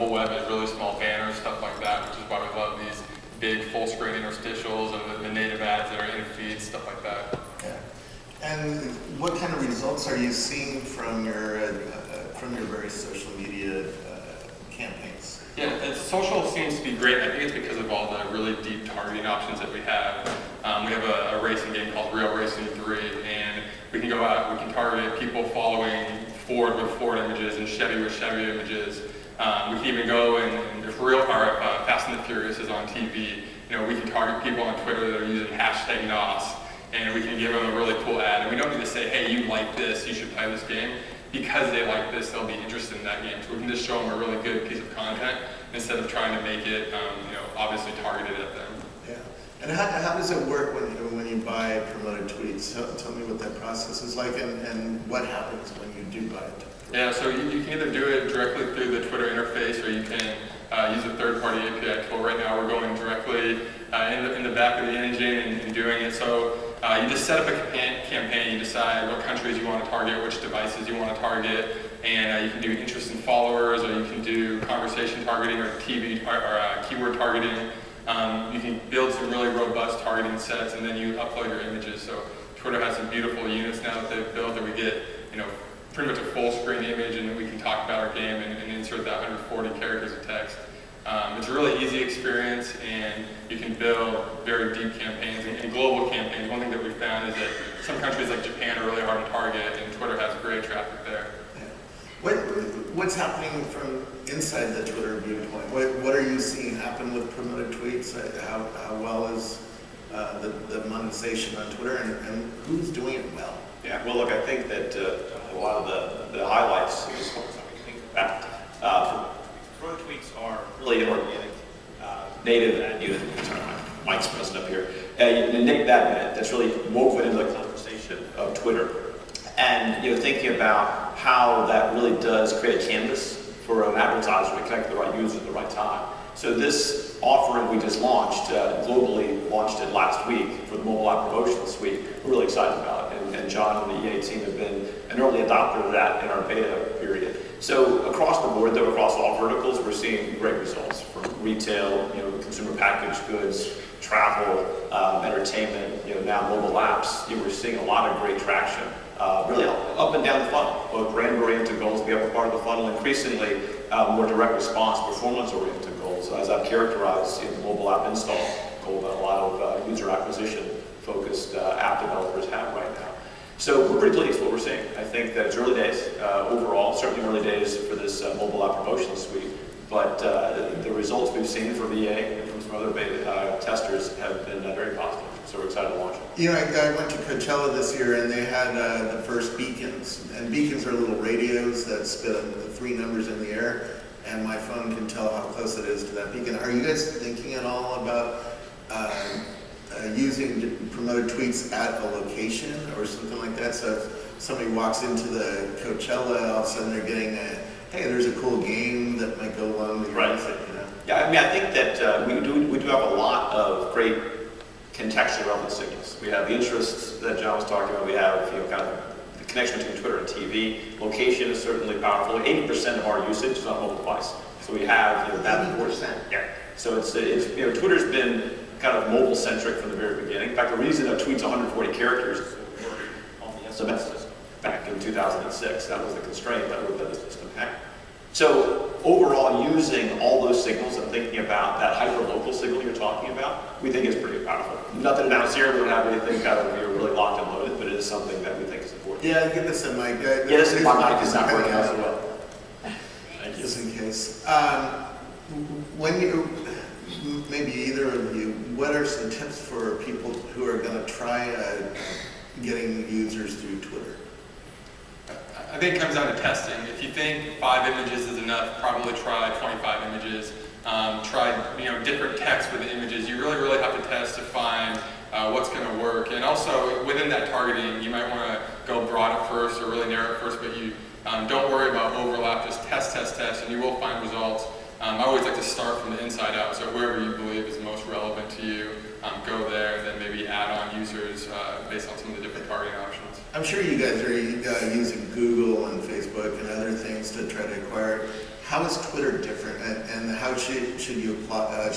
mobile web is really small banners, stuff like that, which is why we love these big full screen interstitials and the native ads that are in feeds, stuff like that. Yeah. And what kind of results are you seeing from your various social media campaigns? Yeah, social seems to be great. I think it's because of all the really deep targeting options that we have. We have a racing game called Real Racing 3, and we can go out, we can target people following Ford with Ford images and Chevy with Chevy images. We can even go and if Fast and the Furious is on TV, we can target people on Twitter that are using hashtag NOS, and we can give them a really cool ad. And we don't need to say, hey, you like this, you should play this game. Because they like this, they'll be interested in that game. So we can just show them a really good piece of content instead of trying to make it, obviously targeted at them. Yeah. And how does it work when you buy promoted tweets? Tell me what that process is like, and what happens when you do buy it. Yeah, so you can either do it directly through the Twitter interface, or you can use a third-party API tool. Right now, we're going directly in the back of the engine and doing it. So you just set up a campaign. You decide what countries you want to target, which devices you want to target, and you can do interest in followers, or you can do conversation targeting, or TV or keyword targeting. You can build some really robust targeting sets, and then you upload your images. So Twitter has some beautiful units now that they've built that we get, pretty much a full screen image, and then we can talk about our game and insert that 140 characters of text. It's a really easy experience, and you can build very deep campaigns and global campaigns. One thing that we found is that some countries like Japan are really hard to target, and Twitter has great traffic there. Yeah. What's happening from inside the Twitter viewpoint? What are you seeing happen with promoted tweets? How well is the monetization on Twitter, and who's doing it well? Yeah, well, look, I think that a lot of the highlights is promoted tweets are really organic, native, and sorry, my mic's messing up here. That's really woven into the conversation of Twitter, and thinking about how that really does create a canvas for an advertiser to connect the right user at the right time. So this offering we just launched, globally launched it last week for the mobile app promotional suite. We're really excited about it, and John and the EA team have been an early adopter of that in our beta period. So across the board, though, across all verticals, we're seeing great results from retail, consumer packaged goods, travel, entertainment, now mobile apps. We're seeing a lot of great traction, really up and down the funnel, both brand-oriented goals, the upper part of the funnel, increasingly more direct response, performance-oriented goals, as I've characterized the mobile app install goal that a lot of user acquisition-focused app developers have right now. So we're pretty pleased with what we're seeing. I think that it's early days overall, certainly early days for this mobile app promotional suite, but the results we've seen from EA and from some other beta testers have been very positive. So we're excited to launch it. I went to Coachella this year, and they had the first beacons. And beacons are little radios that spit 3 numbers in the air, and my phone can tell how close it is to that beacon. Are you guys thinking at all about using promoted tweets at a location or something like that? So if somebody walks into the Coachella, all of a sudden they're getting hey, there's a cool game that might go along with your music, Yeah, I think that we do have a lot of great contextual relevant signals. We have the interests that John was talking about. We have kind of the connection between Twitter and TV. Location is certainly powerful. 80% of our usage is on a mobile device. So we have that 80%. Yeah. So it's Twitter's been kind of mobile centric from the very beginning. In fact, the reason a tweet's 140 characters is on the SMS system back in 2006. That was the constraint that would let the system hack. So overall, using all those signals and thinking about that hyper-local signal you're talking about, we think is pretty powerful. Nothing announced here. We don't have anything kind of really locked and loaded, but it is something that we think is important. Yeah, get this in mic. My mic is not working out so well. Thank you. Just in case. When you, maybe either of you, what are some tips for people who are going to try getting users through Twitter? I think it comes down to testing. If you think 5 images is enough, probably try 25 images. Try different text with the images. You really have to test to find what's going to work. And also within that targeting, you might want to go broad at first or really narrow at first, but you don't worry about overlap. Just test, and you will find results. I always like to start from the inside out. So wherever you believe is most relevant to you, go there, and then maybe add on users based on some of the different targeting options. I'm sure you guys are using Google and Facebook and other things to try to acquire. How is Twitter different, and how should you apply,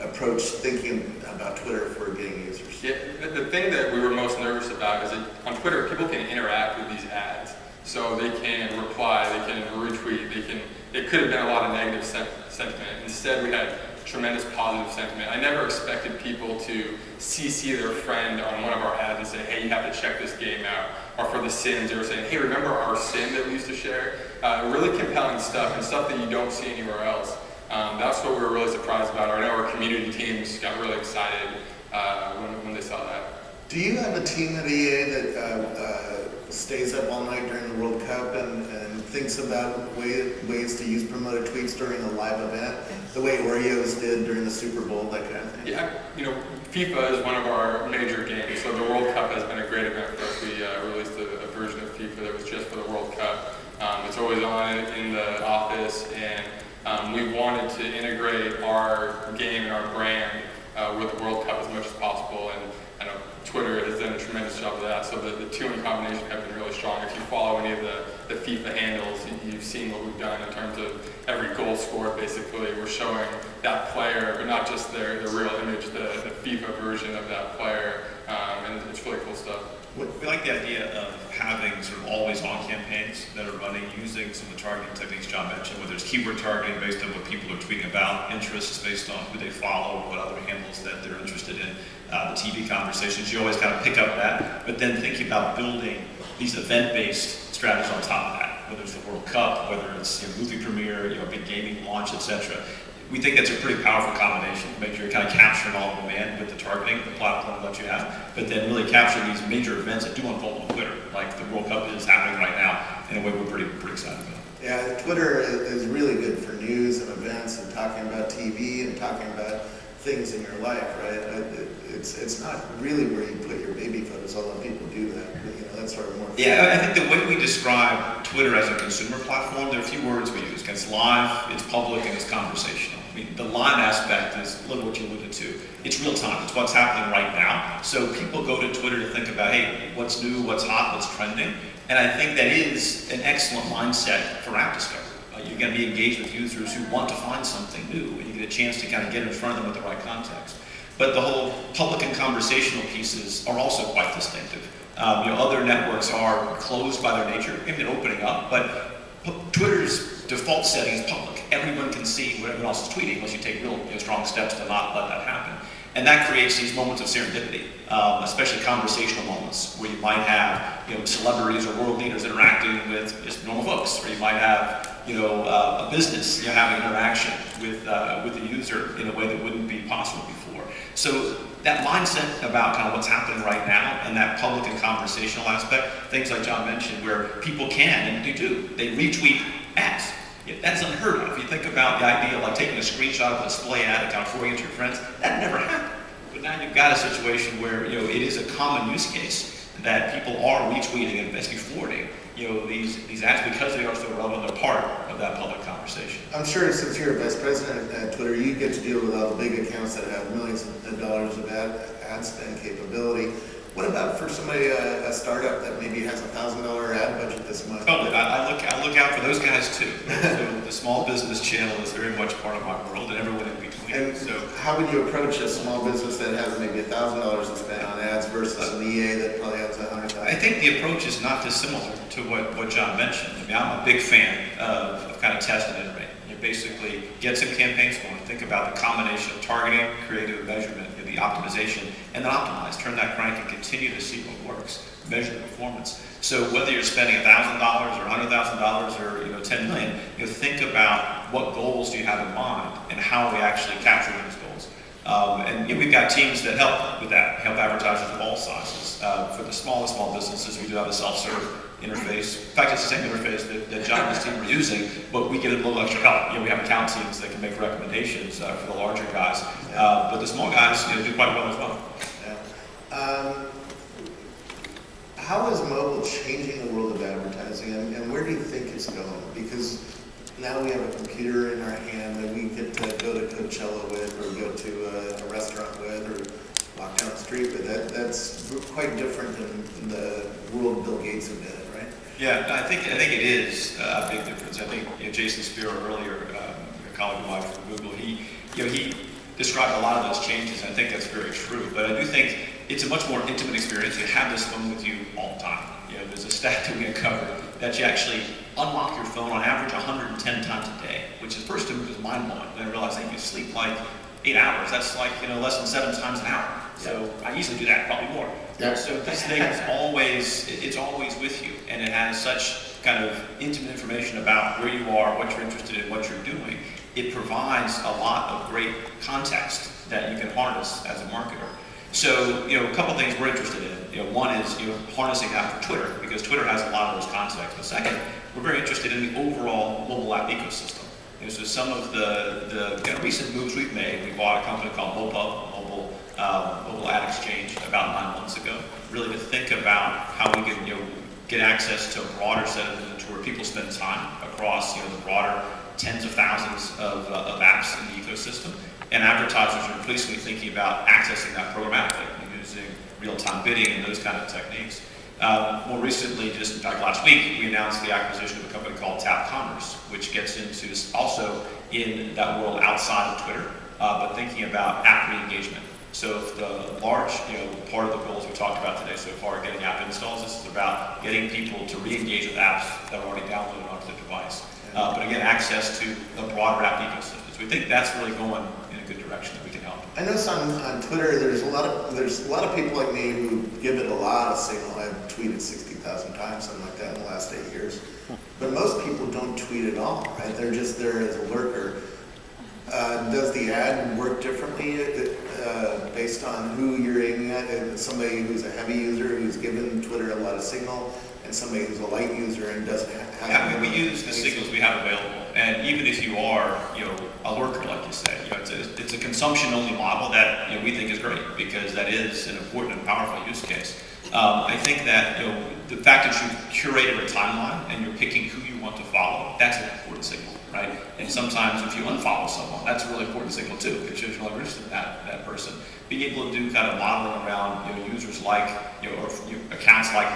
approach thinking about Twitter for getting users? Yeah, the thing that we were most nervous about is that on Twitter, people can interact with these ads. So they can reply, they can retweet, it could have been a lot of negative sentiment. Instead, we had tremendous positive sentiment. I never expected people to CC their friend on one of our ads and say, hey, you have to check this game out. Or for the Sims, they were saying, hey, remember our Sim that we used to share? Really compelling stuff, and stuff that you don't see anywhere else. That's what we were really surprised about. I know our community teams got really excited when they saw that. Do you have a team at EA that stays up all night during the World Cup and thinks about ways to use promoted tweets during a live event, the way Oreos did during the Super Bowl, that kind of thing? Yeah, FIFA is one of our major games, so the World Cup has been a great event for us. We released a version of FIFA that was just for the World Cup. It's always on in the office, and we wanted to integrate our game and our brand with the World Cup as much as possible, and I know Twitter has done a tremendous job of that, so the two in combination have been really strong. If you follow any of the FIFA handles, you've seen what we've done in terms of every goal scored. Basically, we're showing that player, but not just their real image, the FIFA version of that player, and it's really cool stuff. We like the idea of having sort of always-on campaigns that are running using some of the targeting techniques John mentioned, whether it's keyword targeting based on what people are tweeting about, interests based on who they follow, what other handles that they're interested in, the TV conversations. You always kind of pick up that, but then think about building these event-based strategies on top of that, whether it's the World Cup, whether it's movie premiere, a big gaming launch, etc. We think that's a pretty powerful combination. Make sure you're kind of capturing all the demand with the targeting, the platform that you have, but then really capture these major events that do unfold on Twitter, like the World Cup is happening right now, in a way we're pretty excited about. Yeah, Twitter is really good for news and events and talking about TV and talking about things in your life, right? It's not really where you put your baby photos, although people do that. But, that's sort of more. Yeah, I think the way we describe Twitter as a consumer platform, there are a few words we use. It's live, it's public, and it's conversational. I mean, the live aspect is a little what you alluded to. It's real time. It's what's happening right now. So people go to Twitter to think about, hey, what's new, what's hot, what's trending. And I think that is an excellent mindset for app discovery. You're going to be engaged with users who want to find something new, and you get a chance to kind of get in front of them with the right context. But the whole public and conversational pieces are also quite distinctive. Other networks are closed by their nature, maybe they're opening up, but Twitter's default setting is public. Everyone can see what everyone else is tweeting unless you take real strong steps to not let that happen. And that creates these moments of serendipity, especially conversational moments where you might have celebrities or world leaders interacting with just normal folks, or you might have a business having interaction with the user in a way that wouldn't be possible before. So that mindset about kind of what's happening right now and that public and conversational aspect, things like John mentioned, where people can, and they do, they retweet ads. That's unheard of. If you think about the idea of like taking a screenshot of a display ad and kind of forwarding it to your friends, that never happened. But now you've got a situation where it is a common use case that people are retweeting and basically forwarding these ads because they are so relevant. They're part of that public conversation. I'm sure since you're a vice president at Twitter, you get to deal with all the big accounts that have millions of dollars of ad spend capability. What about for somebody, a startup that maybe has $1,000 ad budget this month? Totally. I look out for those guys too. So the small business channel is very much part of my world, and everyone in between. And so, how would you approach a small business that has maybe $1,000 to spend on ads versus an EA that probably has $100,000? I think the approach is not dissimilar to what John mentioned. I mean, I'm a big fan of kind of test and iterate. You basically get some campaigns going, think about the combination of targeting, creative measurement, the optimization, and then optimize. Turn that crank and continue to see what works. Measure the performance. So whether you're spending $1,000 or $100,000 or $10 million, think about what goals do you have in mind and how we actually capture those goals. And we've got teams that help with that, help advertisers of all sizes. For the small businesses, we do have a self-serve interface. In fact, it's the same interface that John and his team are using, but we get a little extra help. We have account teams that can make recommendations for the larger guys, but the small guys do quite well as well. Yeah. How is mobile changing the world of advertising, and where do you think it's going? Because now we have a computer in our hand that we get to go to Coachella with, or go to a restaurant with, or walk down the street with. That's quite different than the world Bill Gates invented, right? Yeah, I think it is a big difference. I think Jason Spiro earlier, a colleague of mine from Google, he described a lot of those changes. And I think that's very true. But I do think it's a much more intimate experience. You have this phone with you all the time. There's a stat that we uncovered that you actually unlock your phone on average 110 times a day, which at first it was mind-blowing. Then I realized that you sleep like 8 hours. That's like less than 7 times an hour. So I usually do that, probably more. Yeah. So this thing is it's always with you, and it has such kind of intimate information about where you are, what you're interested in, what you're doing. It provides a lot of great context that you can harness as a marketer. So, a couple of things we're interested in. One is harnessing that for Twitter, because Twitter has a lot of those contexts. But second, we're very interested in the overall mobile app ecosystem. So some of the recent moves we've made, we bought a company called Mobile Ad Exchange about 9 months ago, really to think about how we can get access to a broader set of inventory. People spend time across the broader tens of thousands of apps in the ecosystem, and advertisers are increasingly thinking about accessing that programmatically using real-time bidding and those kind of techniques. More recently, just in fact last week, we announced the acquisition of a company called Tap Commerce, which gets into also in that world outside of Twitter, but thinking about app re-engagement. So if the large, part of the goals we talked about today so far, getting app installs, this is about getting people to re-engage with apps that are already downloaded onto the device. But again, access to the broader app ecosystem. So we think that's really going in a good direction that we can help. I know on Twitter, there's a lot of people like me who give it a lot of signal. I've tweeted 60,000 times, something like that, in the last 8 years. But most people don't tweet at all, right? They're just there as a lurker. Does the ad work differently based on who you're aiming at? Somebody who's a heavy user who's given Twitter a lot of signal, and somebody who's a light user and doesn't have. Yeah, we use the signals we have available, and even if you are, a lurker, like you say, it's a consumption-only model that we think is great because that is an important and powerful use case. I think that the fact that you curated a timeline and you're picking who you want to follow, that's an important signal, right? And sometimes if you unfollow someone, that's a really important signal too. It shows you're not interested in that person. Being able to do kind of modeling around users like or accounts like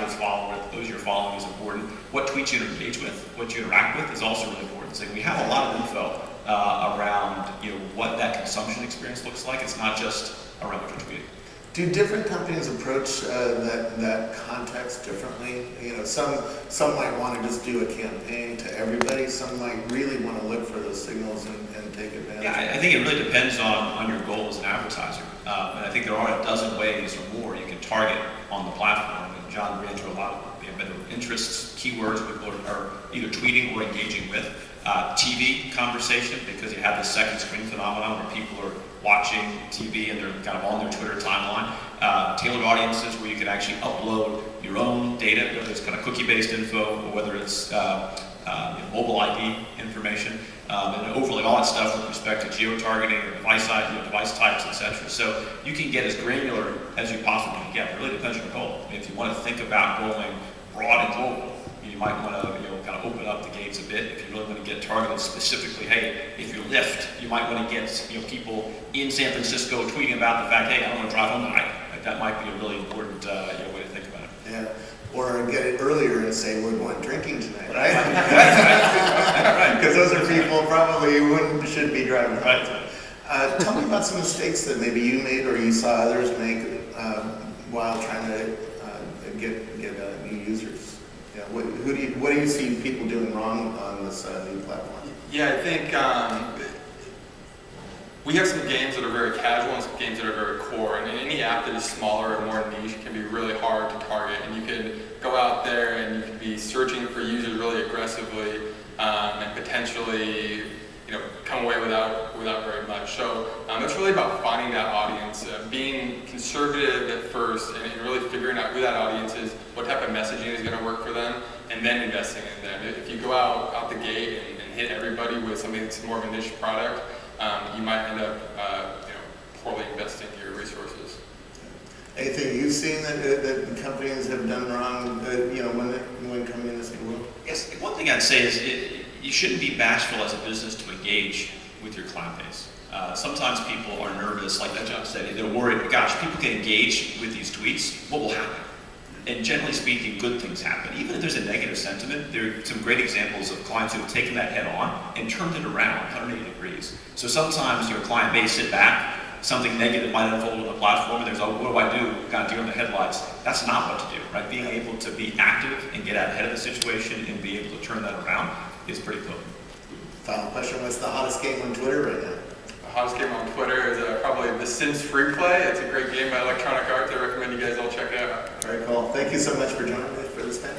those you're following is important. What tweets you engage with, what you interact with is also really important. So we have a lot of info around what that consumption experience looks like. It's not just around what you're tweeting. Do different companies approach that context differently? Some might want to just do a campaign to everybody. Some might really want to look for those signals and take advantage. Yeah, I think it really depends on your goal as an advertiser. And I think there are a dozen ways or more you can target on the platform. And John ran through a lot of interests, keywords people are either tweeting or engaging with. TV conversation, because you have the second screen phenomenon where people are watching TV and they're kind of on their Twitter timeline. Tailored audiences where you can actually upload your own data, whether it's kind of cookie-based info or whether it's mobile ID information, and overlay all that stuff with respect to geo-targeting or device types, etc. So you can get as granular as you possibly can get. It really depends on your goal. If you want to think about going broad and global, you might want to kind of open up the gates a bit. If you really want to get targeted specifically, hey, if you're Lyft, you might want to get people in San Francisco tweeting about the fact, hey, I don't want to drive home tonight. Like, that might be a really important way to think about it. Yeah, or get it earlier and say we're going drinking tonight, right? Right. Because those are people probably who should be driving home. Right. Tell me about some mistakes that maybe you made or you saw others make while trying to get new users. Yeah, what do you see people doing wrong on this new platform? Yeah, I think we have some games that are very casual and some games that are very core. And any app that is smaller or more niche can be really hard to target. And you can go out there and you can be searching for users really aggressively and potentially come away without very much. So it's really about finding that audience, being conservative at first, and really figuring out who that audience is, what type of messaging is going to work for them, and then investing in them. If you go out the gate and hit everybody with something that's more of a niche product, you might end up poorly investing your resources. Anything you've seen that companies have done wrong, when coming in this new world? Yes, one thing I'd say is you shouldn't be bashful as a business to engage with your client base. Sometimes people are nervous, like that John said, they're worried, gosh, people can engage with these tweets, what will happen? And generally speaking, good things happen. Even if there's a negative sentiment, there are some great examples of clients who have taken that head on and turned it around 180 degrees. So sometimes your client may sit back, something negative might unfold on the platform, and there's, oh, what do I do? Kind of deer in the headlights. That's not what to do, right? Being able to be active and get out ahead of the situation and be able to turn that around is pretty cool. Final question, what's the hottest game on Twitter right now? The hottest game on Twitter is probably The Sims Free Play. It's a great game by Electronic Arts. I recommend you guys all check it out. Very cool. Thank you so much for joining me for this panel.